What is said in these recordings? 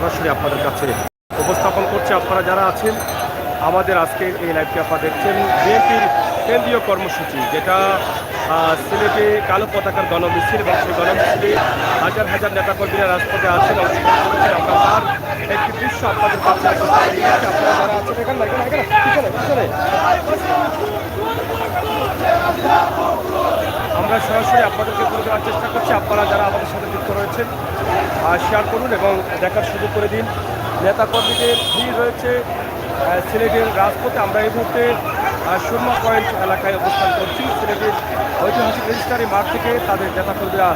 সরাসরি আপনাদের কাছে উপস্থাপন করছি। আপনারা যারা আছেন আমাদের আজকের এই লাইভটি আপনারা দেখছেন বিএনপির কেন্দ্রীয় কর্মসূচি, যেটা সিলেটে কালো পতাকার গণমিছিল, এবং সেই গণমিছিলে হাজার হাজার নেতাকর্মীরা রাজপথে আছেন, অংশগ্রহণ করছেন। আমরা তার একটি দৃশ্য আপনাদের কাছে আপনারা যারা আছেন এখানে আমরা সরাসরি আপনাদেরকে তুলে দেওয়ার চেষ্টা করছি। আপনারা যারা আমাদের সাথে যুক্ত রয়েছেন শেয়ার করুন এবং দেখার সুযোগ করে দিন। নেতাকর্মীদের ভিড় রয়েছে সিলেটের রাজপথে। আমরা এই মুহূর্তে সুরমা পয়েন্ট এলাকায় অবস্থান করছি। সিলেটের ঐতিহাসিক রেজিস্ট্রারি মাঠ থেকে তাদের নেতাকর্মীরা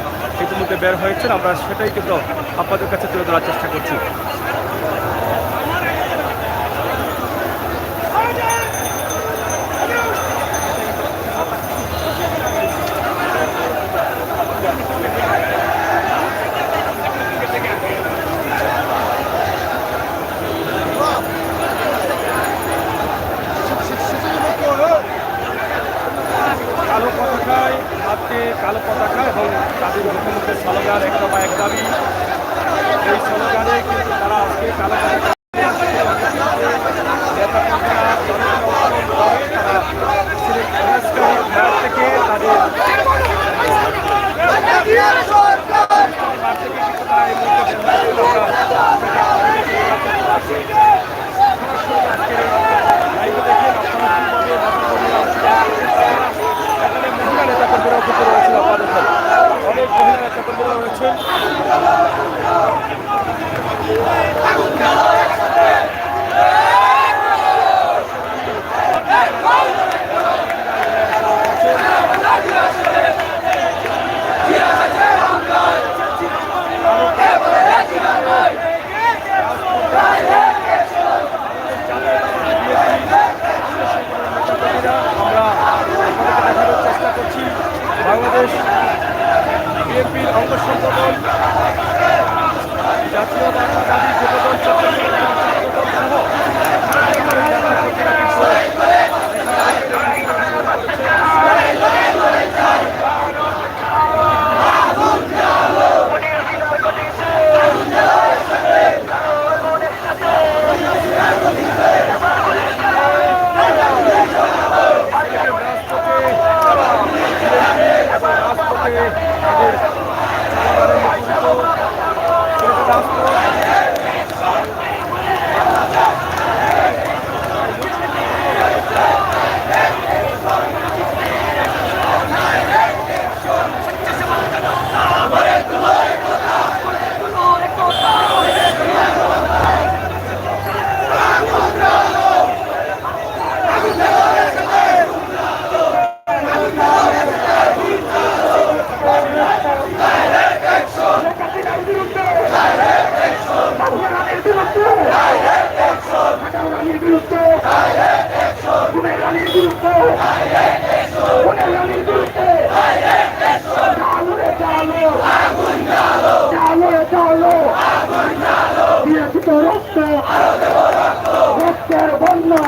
ইতিমধ্যে বের হয়েছেন। আমরা সেটাই কিন্তু আপনাদের কাছে তুলে ধরার চেষ্টা করছি। কালো পতাকা এবং তাদের মুখোমুখি স্লোগান একটা বা এক দাবি। এই স্লোগানে কিন্তু তারা আজকে কালো পতাকা থেকে তাদের অনেক মহিলা নেতাকর্মীরা রয়েছেন। বাংলাদেশ বিএনপির অঙ্গ সংগঠন জাতীয়তাবাদী যুবদল রক্তের বন্যা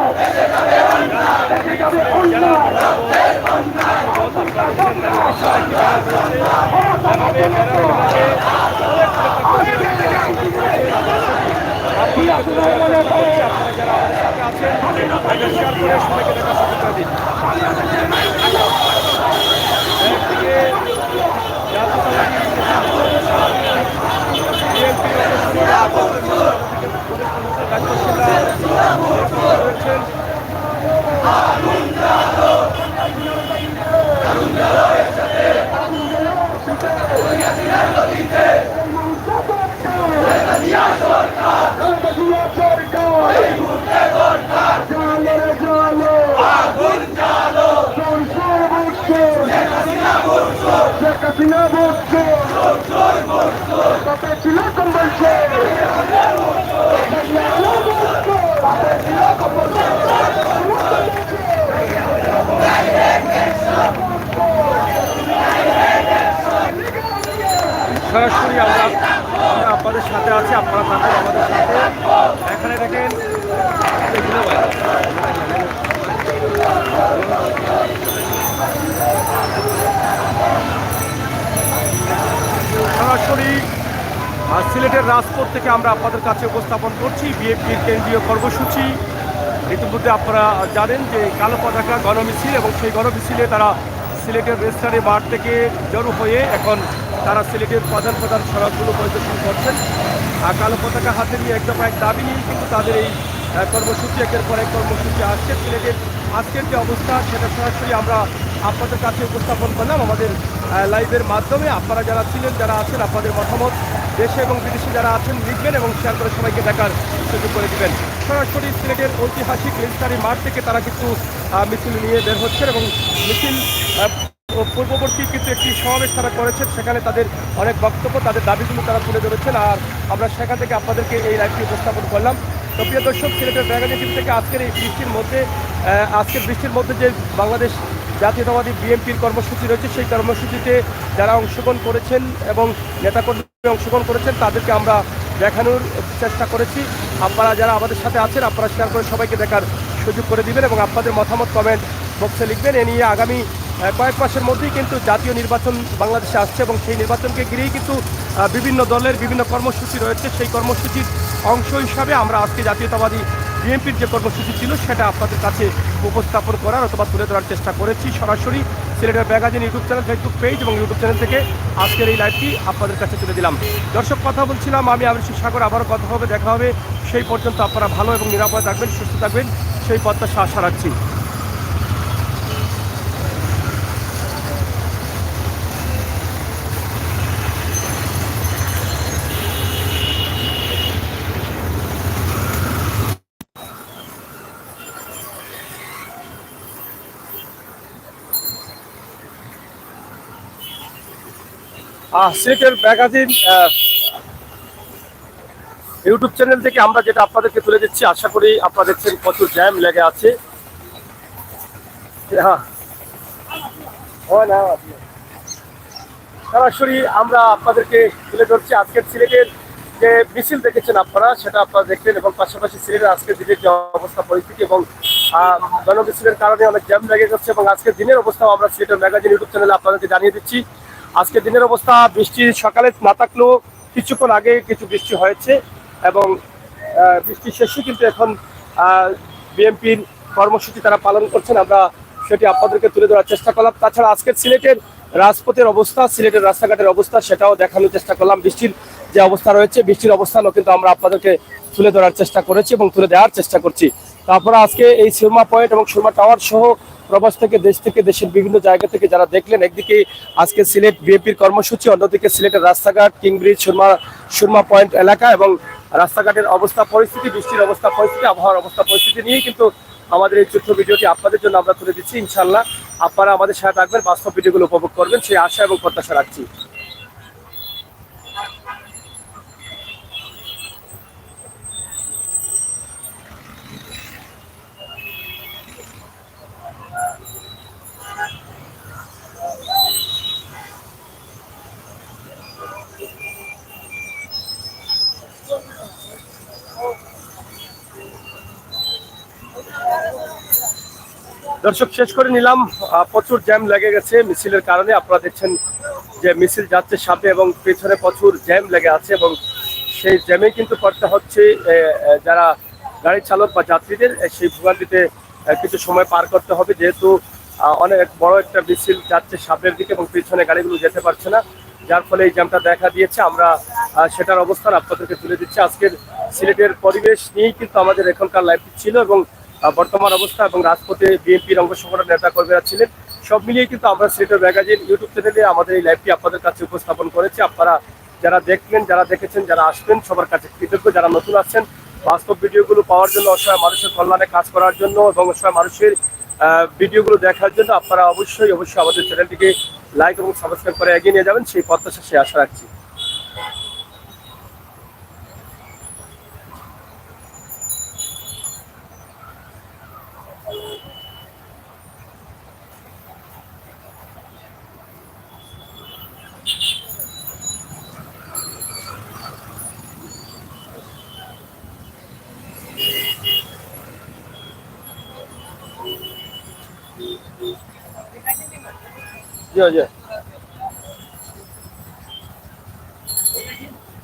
সরাসরি আমরা আপনাদের সাথে আছি, আপনারা থাকেন আমাদের সাথে। এখানে দেখেন সরাসরি সিলেটের রাজপথ থেকে আমরা আপনাদের কাছে উপস্থাপন করছি বিএনপির কেন্দ্রীয় কর্মসূচি। ইতিমধ্যে আপনারা জানেন যে কালো পতাকা গণমিছিল, এবং সেই গণমিছিলে তারা সিলেটের রেস্টারি মাঠ থেকে জড়ো হয়ে এখন তারা সিলেটের প্রধান প্রধান সড়কগুলো পরিদর্শন করছেন। আর কালো পতাকা হাতে নিয়ে এক দফা এক দাবি নিয়ে কিন্তু তাদের এই কর্মসূচি, একের পর এক কর্মসূচি আসছে। সিলেটের আজকের যে অবস্থা সেটা সরাসরি আমরা আপনাদের কাছে উপস্থাপন করলাম আমাদের লাইভের মাধ্যমে। আপনারা যারা ছিলেন, যারা আছেন, আপনাদের মতামত দেশে এবং বিদেশে যারা আছেন লিখবেন এবং শেয়ার করে সবাইকে দেখার সুযোগ করে দেবেন। সরাসরি সিলেটের ঐতিহাসিক রেজিস্ট্রারি মাঠ থেকে তারা কিন্তু মিছিল নিয়ে বের হচ্ছেন এবং মিছিল পূর্ববর্তী কিন্তু একটি সমাবেশ তারা করেছেন, সেখানে তাদের অনেক বক্তব্য, তাদের দাবিগুলো তারা তুলে ধরেছেন, আর আমরা সেখান থেকে আপনাদেরকে এই লাইভটি উপস্থাপন করলাম। তো প্রিয় দর্শক, সিলেটের ব্যাগানী টিভি থেকে আজকের এই বৃষ্টির মধ্যে যে বাংলাদেশ জাতীয়তাবাদী বিএনপির কর্মসূচি রয়েছে, সেই কর্মসূচিতে যারা অংশগ্রহণ করেছেন এবং নেতাকর্মী অংশগ্রহণ করেছেন তাদেরকে আমরা দেখানোর চেষ্টা করেছি। আপনারা যারা আমাদের সাথে আছেন, আপনারা শেয়ার করে সবাইকে দেখার সুযোগ করে দিবেন এবং আপনাদের মতামত কমেন্ট বক্সে লিখবেন। এ নিয়ে আগামী কয়েক মাসের মধ্যেই কিন্তু জাতীয় নির্বাচন বাংলাদেশে আসছে এবং সেই নির্বাচনকে ঘিরেই কিন্তু বিভিন্ন দলের বিভিন্ন কর্মসূচি রয়েছে। সেই কর্মসূচির অংশ হিসাবে আমরা আজকে জাতীয়তাবাদী বিএনপির যে কর্মসূচি ছিল সেটা আপনাদের কাছে উপস্থাপন করার অথবা তুলে ধরার চেষ্টা করেছি। সরাসরি সিলেটের magazine YouTube channel, Facebook page এবং ইউটিউব চ্যানেল থেকে আজকের এই লাইভটি আপনাদের কাছে তুলে দিলাম। দর্শক, কথা বলছিলাম আমি আবৃষি সাগর। আবারও কথা হবে, দেখা হবে। সেই পর্যন্ত আপনারা ভালো এবং নিরাপদ থাকবেন, সুস্থ থাকবেন, সেই প্রত্যাশা আশা রাখছি। সিলেটের ম্যাগাজিন ইউটিউব চ্যানেল থেকে আমরা যেটা আপনাদেরকে তুলে দিচ্ছি, আশা করি আপনারা দেখছেন প্রচুর জ্যাম লেগে আছে। সরাসরি আমরা আপনাদেরকে তুলে ধরছি আজকের সিলেটের যে মিছিল দেখেছেন আপনারা, সেটা আপনারা দেখলেন, এবং পাশাপাশি সিলেটের আজকের দিনের যে অবস্থা পরিস্থিতি এবং গণমিছিলের কারণে অনেক জ্যাম লেগে যাচ্ছে, এবং আজকের দিনের অবস্থাও আমরা সিলেটের ম্যাগাজিন ইউটিউব চ্যানেলে আপনাদেরকে জানিয়ে দিচ্ছি। আজকের দিনের অবস্থা, বৃষ্টি সকালে না থাকলেও কিছুক্ষণ আগে কিছু বৃষ্টি হয়েছে এবং বৃষ্টি শেষে কিন্তু এখন বিএনপির কর্মসূচি তারা পালন করছেন। আমরা সেটি আপনাদেরকে তুলে ধরার চেষ্টা করলাম। তাছাড়া আজকের সিলেটের রাজপথের অবস্থা, সিলেটের রাস্তাঘাটের অবস্থা, সেটাও দেখানোর চেষ্টা করলাম। বৃষ্টির যে অবস্থা রয়েছে, বৃষ্টির অবস্থানও কিন্তু আমরা আপনাদেরকে তুলে ধরার চেষ্টা করেছি এবং তুলে দেওয়ার চেষ্টা করছি। তারপরে আজকে এই সুরমা পয়েন্ট এবং সুরমা টাওয়ার সহ প্রবাস থেকে দেশের বিভিন্ন জায়গা থেকে যারা দেখলেন, একদিকে আজকে সিলেট বিএনপির কর্মসূচি, অন্যদিকে সিলেটের রাস্তাঘাট, কিংব্রিজ, সুরমা পয়েন্ট এলাকা এবং রাস্তাঘাটের অবস্থা পরিস্থিতি, বৃষ্টির অবস্থা পরিস্থিতি, আবহাওয়ার অবস্থা পরিস্থিতি নিয়েই কিন্তু আমাদের এই ছোট্ট ভিডিওটি আপনাদের জন্য আমরা তুলে দিচ্ছি। ইনশাআল্লাহ আপনারা আমাদের সাথে থাকবেন, বাস্তব ভিডিওগুলো উপভোগ করবেন, সেই আশা এবং প্রত্যাশা রাখছি। দর্শক, শেষ করে নিলাম। প্রচুর জ্যাম লেগে গেছে মিছিলের কারণে। আপনারা দেখছেন যে মিছিল যাচ্ছে সামনে এবং পেছনে প্রচুর জ্যাম লেগে আছে, এবং সেই জ্যামে কিন্তু করতে হচ্ছে যারা গাড়ি চালক বা যাত্রীদের সেই ভোগান্তিতে কিছু সময় পার করতে হবে, যেহেতু অনেক বড় একটা মিছিল যাচ্ছে সামনের দিকে এবং পেছনে গাড়িগুলো যেতে পারছে না, যার ফলে এই জ্যামটা দেখা দিয়েছে। আমরা সেটার অবস্থান আপনাদেরকে তুলে দিচ্ছি। আজকের সিলেটের পরিবেশ নিয়েই কিন্তু আমাদের এখনকার লাইভটি ছিল, এবং বর্তমান অবস্থা এবং রাজপথে বিএনপির অঙ্গ সংগঠন নেতা কর্মীরা ছিলেন, সব মিলিয়ে কিন্তু আমরা সিলেটের ম্যাগাজিন ইউটিউব চ্যানেলে আমাদের এই লাইভটি আপনাদের কাছে উপস্থাপন করেছি। আপনারা যারা দেখলেন, যারা দেখেছেন, যারা আসবেন, সবার কাছে কৃতজ্ঞ। যারা নতুন আসছেন, বাস্তব ভিডিওগুলো পাওয়ার জন্য, অসহায় মানুষের কল্যাণে কাজ করার জন্য এবং অসহায় মানুষের ভিডিওগুলো দেখার জন্য আপনারা অবশ্যই আমাদের চ্যানেলটিকে লাইক এবং সাবস্ক্রাইব করে এগিয়ে নিয়ে যাবেন, সেই প্রত্যাশা, সেই আশা রাখছি। জি জি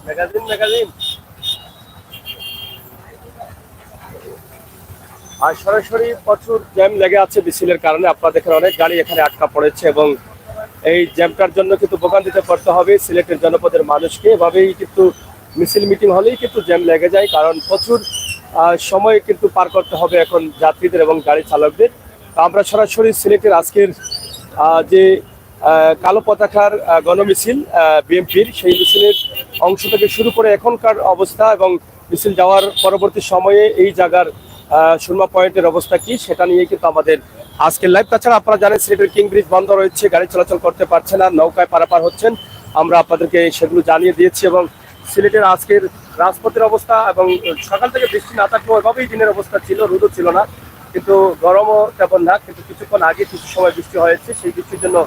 ম্যাগাজিন আর সরাসরি প্রচুর জ্যাম লেগে আছে মিছিলের কারণে। আপনারা দেখেন অনেক গাড়ি এখানে আটকা পড়েছে এবং এই জ্যামটার জন্য কিন্তু ভোগান্তিতে পড়তে হবে সিলেটের জনপদের মানুষকে। এভাবেই কিন্তু মিছিল মিটিং হলেই কিন্তু জ্যাম লেগে যায়, কারণ প্রচুর সময় কিন্তু পার করতে হবে এখন যাত্রীদের এবং গাড়ি চালকদের। তো আমরা সরাসরি সিলেটের আজকের যে কালো পতাকার গণমিছিল বিএনপির, সেই মিছিলের অংশ থেকে শুরু করে এখনকার অবস্থা এবং মিছিল যাওয়ার পরবর্তী সময়ে এই জায়গার সুরমা পয়েন্টের অবস্থা কি সেটা নিয়ে কিন্তু আমাদের আজকের লাইভ। তাছাড়া আপনারা জানেন সিলেটের কিং ব্রিজ বন্ধ রয়েছে, গাড়ি চলাচল করতে পারছে না, নৌকায় পারাপার হচ্ছেন, আমরা আপনাদেরকে সেগুলো জানিয়ে দিয়েছি। এবং সিলেটের আজকের রাজপথের অবস্থা এবং সকাল থেকে বৃষ্টি না থাকলেও এভাবেই দিনের অবস্থা ছিল, রোদও ছিল না, কিন্তু গরমও তেমন না। কিন্তু কিছুক্ষণ আগে কিছু সময় বৃষ্টি হয়েছে, সেই বৃষ্টির জন্য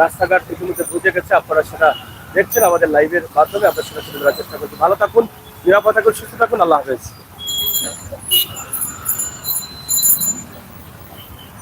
রাস্তাঘাট ইতিমধ্যে বুঝে গেছে। আপনারা সেটা দেখছেন আমাদের লাইভের মাধ্যমে, আমরা সেটা তুলে ধরার চেষ্টা করছি। ভালো থাকুন, নিরাপদ থাকুন, সুস্থ থাকুন, আল্লাহ হাফেজ।